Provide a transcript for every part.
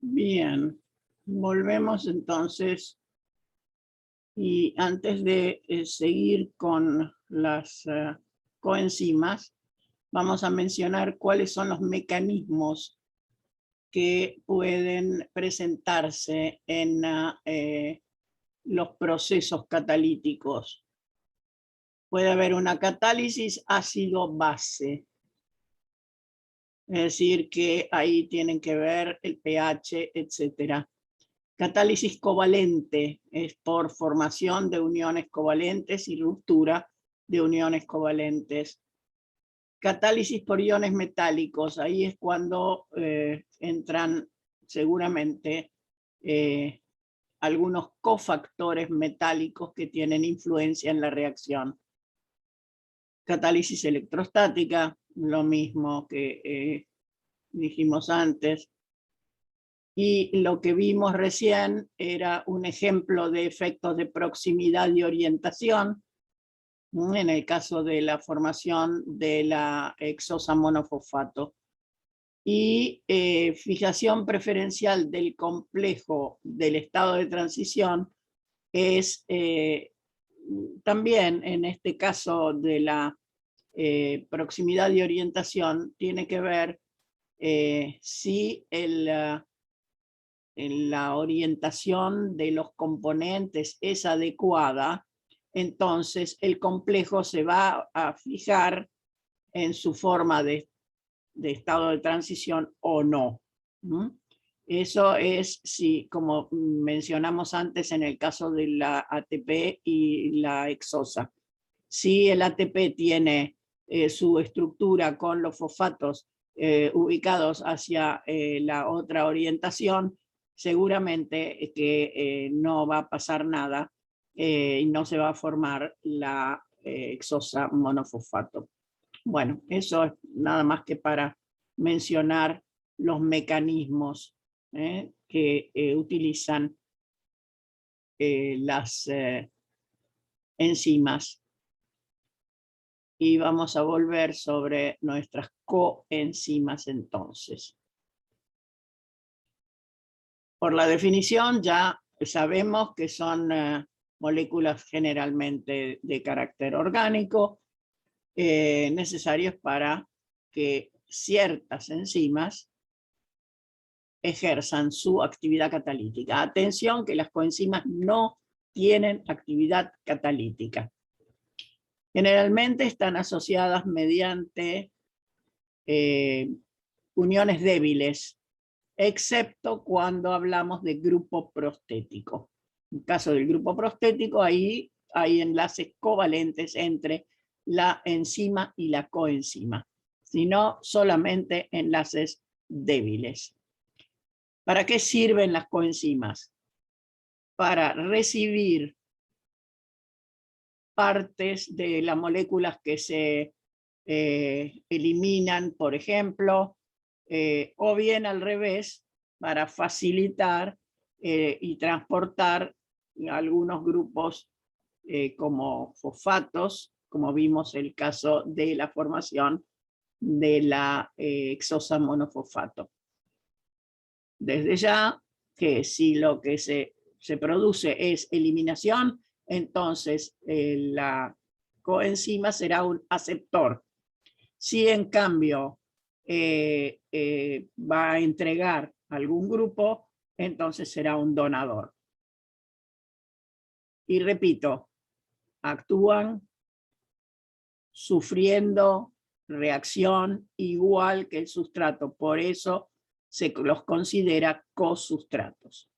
Bien, volvemos entonces y antes de seguir con las coenzimas, vamos a mencionar cuáles son los mecanismos que pueden presentarse en los procesos catalíticos. Puede haber una catálisis ácido-base, es decir, que ahí tienen que ver el pH, etcétera. Catálisis covalente es por formación de uniones covalentes y ruptura de uniones covalentes. Catálisis por iones metálicos, ahí es cuando entran seguramente algunos cofactores metálicos que tienen influencia en la reacción. Catálisis electrostática, lo mismo que dijimos antes. Y lo que vimos recién era un ejemplo de efectos de proximidad y orientación, en el caso de la formación de la hexosa monofosfato. Y fijación preferencial del complejo del estado de transición es también, en este caso de la proximidad y orientación, tiene que ver si la orientación de los componentes es adecuada, entonces el complejo se va a fijar en su forma de estado de transición o no. Eso es, si, como mencionamos antes en el caso de la ATP y la hexosa. Si el ATP tiene su estructura con los fosfatos ubicados hacia la otra orientación, seguramente que no va a pasar nada y no se va a formar la hexosa monofosfato. Bueno, eso es nada más que para mencionar los mecanismos que utilizan las enzimas. Y vamos a volver sobre nuestras coenzimas entonces. Por la definición ya sabemos que son moléculas generalmente de carácter orgánico, necesarios para que ciertas enzimas ejerzan su actividad catalítica. Atención que las coenzimas no tienen actividad catalítica. Generalmente están asociadas mediante uniones débiles, excepto cuando hablamos de grupo prostético. En el caso del grupo prostético, ahí hay enlaces covalentes entre la enzima y la coenzima, sino solamente enlaces débiles. ¿Para qué sirven las coenzimas? Para recibir partes de las moléculas que se eliminan, por ejemplo, o bien al revés, para facilitar y transportar algunos grupos como fosfatos, como vimos el caso de la formación de la hexosa monofosfato. Desde ya que si lo que se produce es eliminación, entonces la coenzima será un aceptor. Si en cambio va a entregar algún grupo, entonces será un donador. Y repito, actúan sufriendo reacción igual que el sustrato, por eso se los considera cosustratos.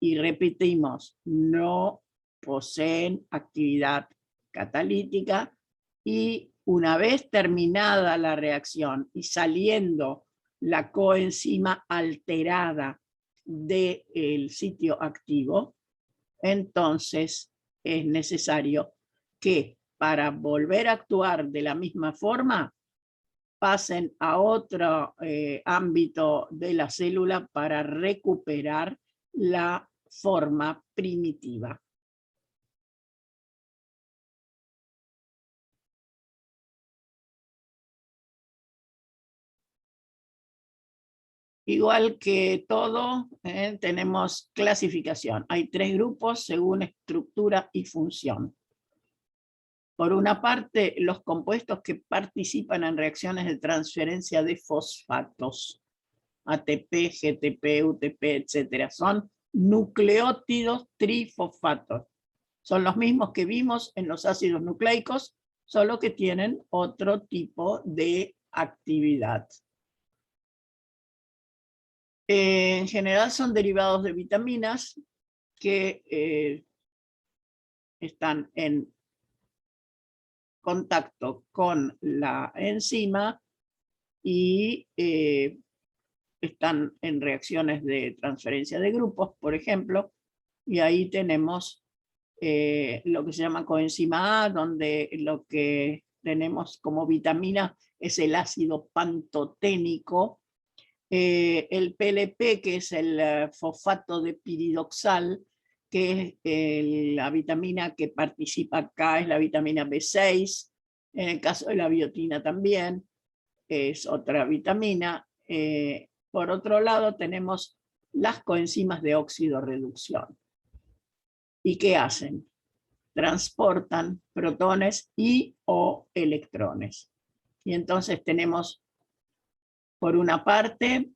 Y repetimos, no poseen actividad catalítica y una vez terminada la reacción y saliendo la coenzima alterada del sitio activo, entonces es necesario que para volver a actuar de la misma forma pasen a otro ámbito de la célula para recuperar la forma primitiva. Igual que todo, tenemos clasificación. Hay 3 grupos según estructura y función. Por una parte, los compuestos que participan en reacciones de transferencia de fosfatos, ATP, GTP, UTP, etc. Son nucleótidos trifosfatos. Son los mismos que vimos en los ácidos nucleicos, solo que tienen otro tipo de actividad. En general son derivados de vitaminas que están en contacto con la enzima y están en reacciones de transferencia de grupos, por ejemplo, y ahí tenemos lo que se llama coenzima A, donde lo que tenemos como vitamina es el ácido pantoténico, el PLP, que es el fosfato de piridoxal, que es la vitamina que participa acá, es la vitamina B6, en el caso de la biotina también, es otra vitamina. Por otro lado tenemos las coenzimas de oxidorreducción. ¿Y qué hacen? Transportan protones y o electrones. Y entonces tenemos, por una parte,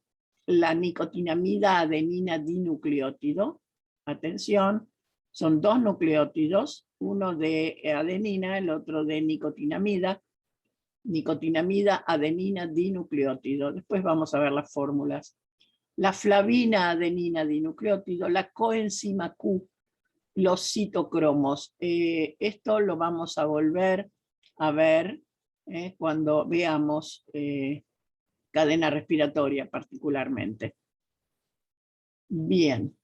la nicotinamida adenina dinucleótido. Atención, son 2 nucleótidos, uno de adenina, el otro de nicotinamida. Nicotinamida adenina dinucleótido. Después vamos a ver las fórmulas. La flavina adenina dinucleótido, la coenzima Q, los citocromos. Esto lo vamos a volver a ver cuando veamos cadena respiratoria particularmente. Bien.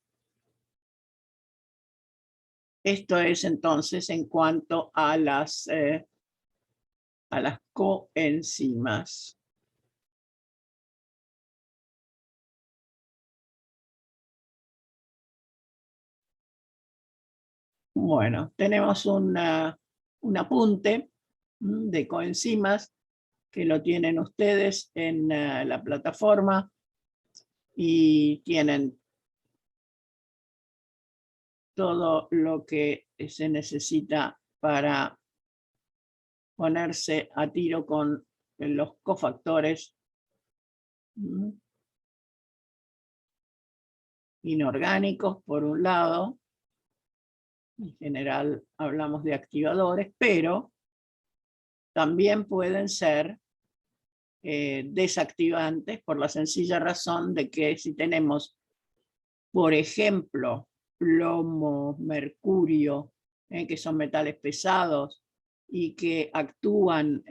Esto es entonces en cuanto a las coenzimas. Bueno, tenemos un apunte de coenzimas que lo tienen ustedes en la plataforma y tienen todo lo que se necesita para ponerse a tiro con los cofactores inorgánicos, por un lado. En general hablamos de activadores, pero también pueden ser desactivantes por la sencilla razón de que si tenemos, por ejemplo, plomo, mercurio, que son metales pesados y que actúan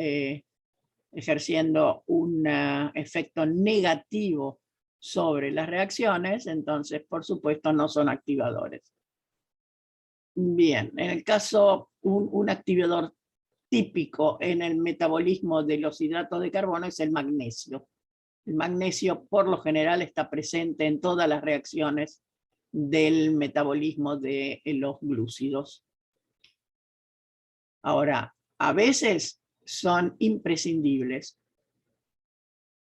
ejerciendo un efecto negativo sobre las reacciones, entonces por supuesto no son activadores. Bien, en el caso, un activador típico en el metabolismo de los hidratos de carbono es el magnesio. El magnesio por lo general está presente en todas las reacciones del metabolismo de los glúcidos. Ahora, a veces son imprescindibles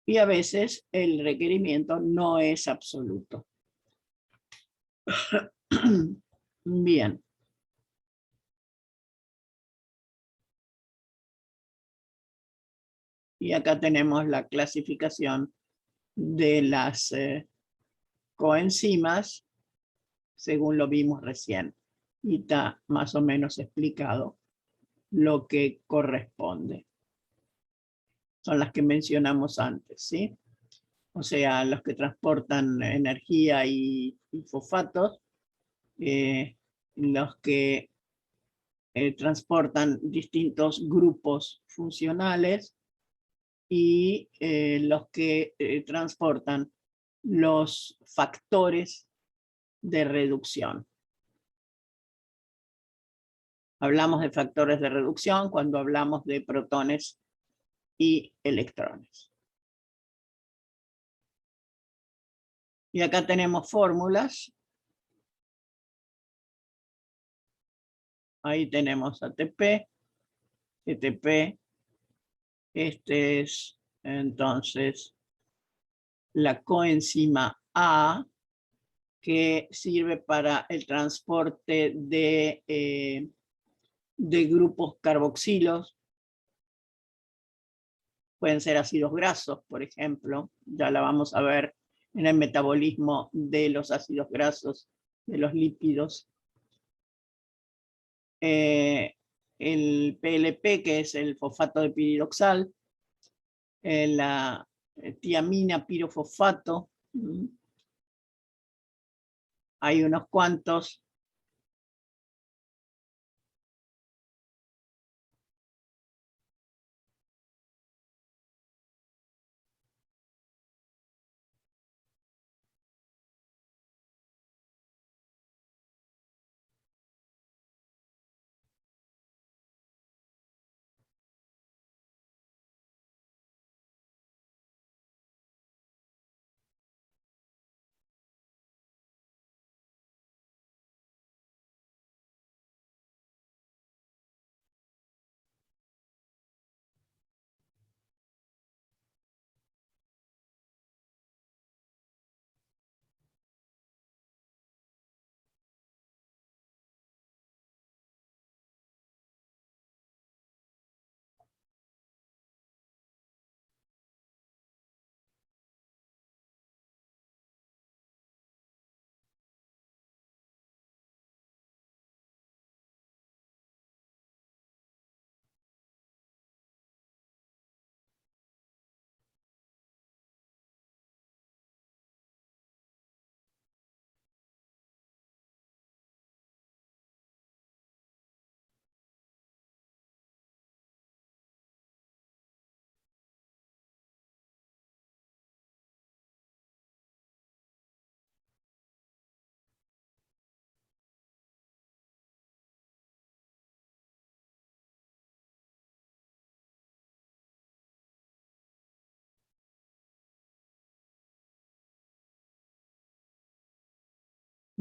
y a veces el requerimiento no es absoluto. Bien. Y acá tenemos la clasificación de las coenzimas, según lo vimos recién. Y está más o menos explicado lo que corresponde. Son las que mencionamos antes, ¿sí? O sea, los que transportan energía y fosfatos, los que transportan distintos grupos funcionales y los que transportan los factores de reducción. Hablamos de factores de reducción cuando hablamos de protones y electrones. Y acá tenemos fórmulas. Ahí tenemos ATP, GTP. Este es entonces la coenzima A, que sirve para el transporte de grupos carboxilos. Pueden ser ácidos grasos, por ejemplo. Ya la vamos a ver en el metabolismo de los ácidos grasos, de los lípidos. El PLP, que es el fosfato de piridoxal, la tiamina pirofosfato. Hay unos cuantos.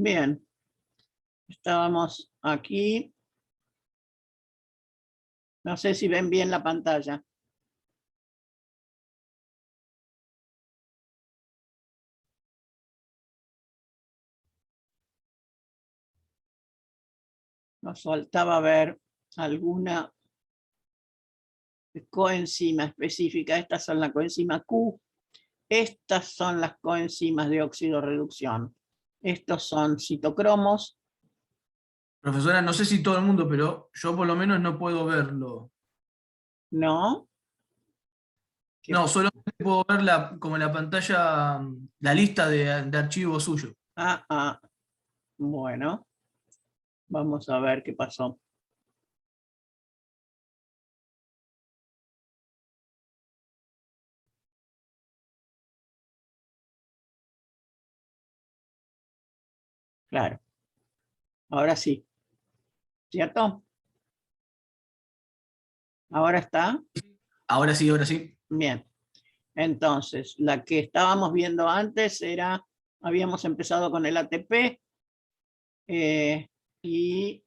Bien, estábamos aquí. No sé si ven bien la pantalla. Nos faltaba ver alguna coenzima específica. Estas son la coenzima Q. Estas son las coenzimas de oxidorreducción. Estos son citocromos. Profesora, no sé si todo el mundo, pero yo por lo menos no puedo verlo. ¿No? No, solamente puedo ver como la pantalla, la lista de archivos suyo. Ah, bueno, vamos a ver qué pasó. Claro, ahora sí, ¿cierto? Ahora está. Ahora sí, ahora sí. Bien. Entonces, la que estábamos viendo antes era, habíamos empezado con el ATP y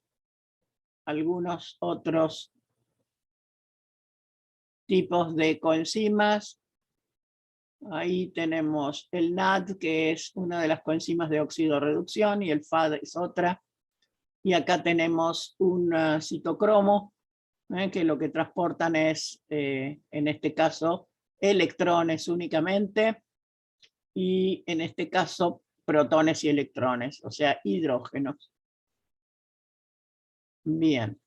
algunos otros tipos de coenzimas. Ahí tenemos el NAD, que es una de las coenzimas de oxidorreducción, y el FAD es otra. Y acá tenemos un citocromo, que lo que transportan es, en este caso, electrones únicamente, y en este caso, protones y electrones, o sea, hidrógenos. Bien.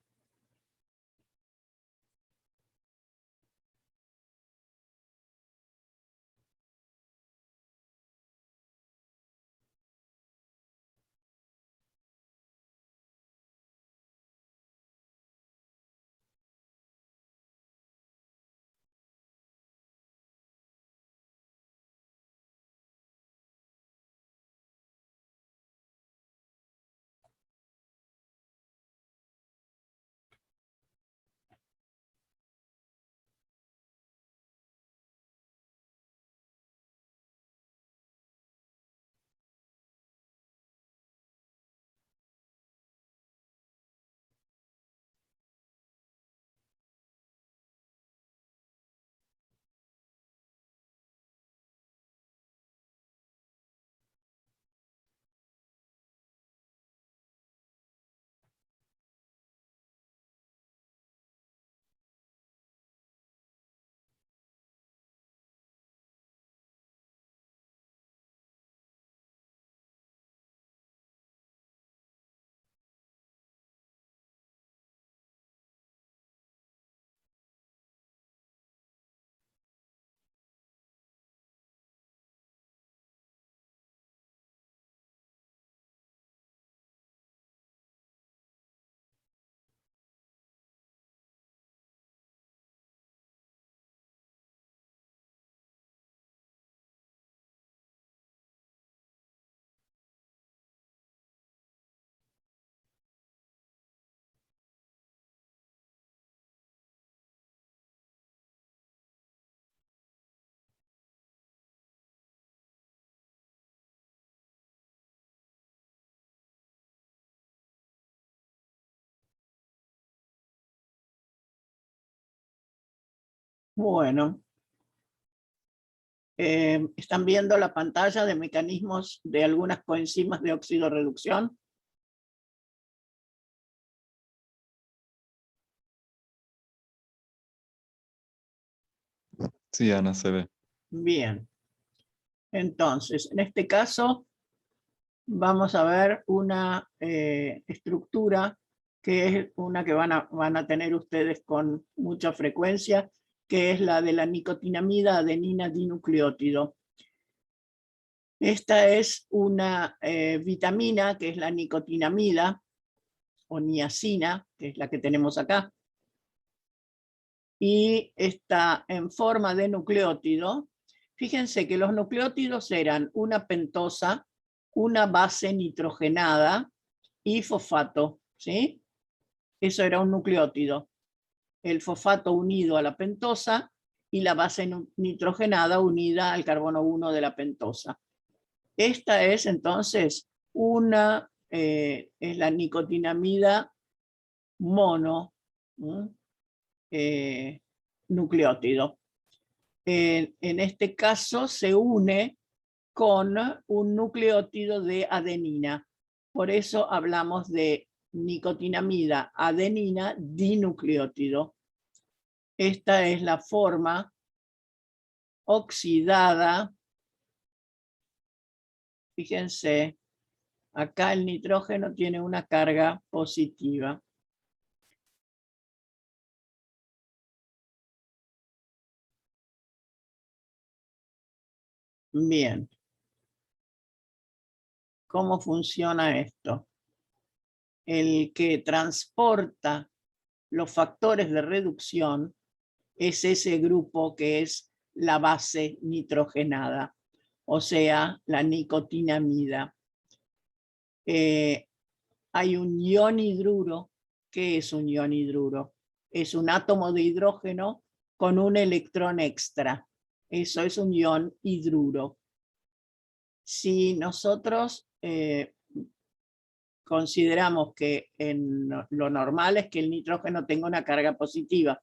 Bueno. ¿Están viendo la pantalla de mecanismos de algunas coenzimas de oxidorreducción? Sí, Ana, se ve. Bien. Entonces, en este caso, vamos a ver una estructura que es una que van a tener ustedes con mucha frecuencia, que es la de la nicotinamida adenina dinucleótido. Esta es una vitamina que es la nicotinamida o niacina, que es la que tenemos acá, y está en forma de nucleótido. Fíjense que los nucleótidos eran una pentosa, una base nitrogenada y fosfato, ¿sí? Eso era un nucleótido. El fosfato unido a la pentosa y la base nitrogenada unida al carbono 1 de la pentosa. Esta es entonces es la nicotinamida mono nucleótido. En este caso se une con un nucleótido de adenina. Por eso hablamos de nicotinamida adenina dinucleótido. Esta es la forma oxidada. Fíjense, acá el nitrógeno tiene una carga positiva. Bien. ¿Cómo funciona esto? El que transporta los factores de reducción es ese grupo que es la base nitrogenada, o sea, la nicotinamida. Hay un ion hidruro. ¿Qué es un ion hidruro? Es un átomo de hidrógeno con un electrón extra. Eso es un ion hidruro. Si nosotros consideramos que lo normal es que el nitrógeno tenga una carga positiva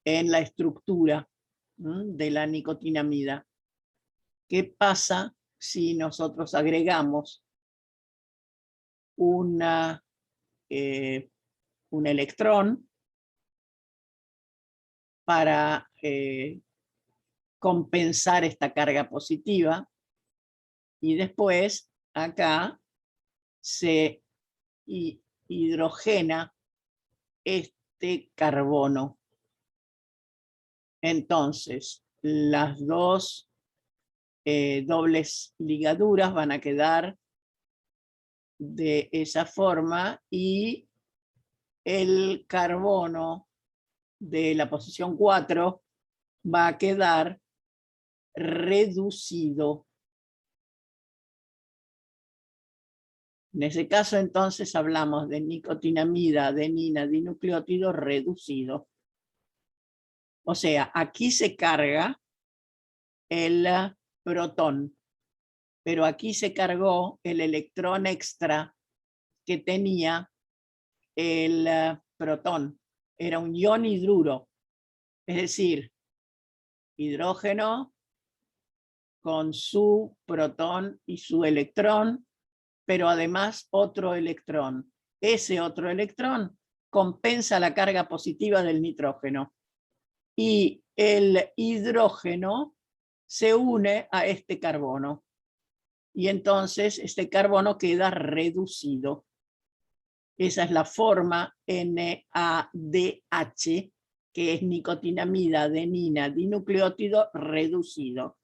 en la estructura de la nicotinamida. ¿Qué pasa si nosotros agregamos un electrón para compensar esta carga positiva y después acá se hidrogena este carbono? Entonces, las dos dobles ligaduras van a quedar de esa forma y el carbono de la posición 4 va a quedar reducido. En ese caso, entonces, hablamos de nicotinamida adenina dinucleótido reducido. O sea, aquí se carga el protón, pero aquí se cargó el electrón extra que tenía el protón. Era un ion hidruro, es decir, hidrógeno con su protón y su electrón, pero además otro electrón. Ese otro electrón compensa la carga positiva del nitrógeno y el hidrógeno se une a este carbono y entonces este carbono queda reducido. Esa es la forma NADH, que es nicotinamida adenina dinucleótido reducido.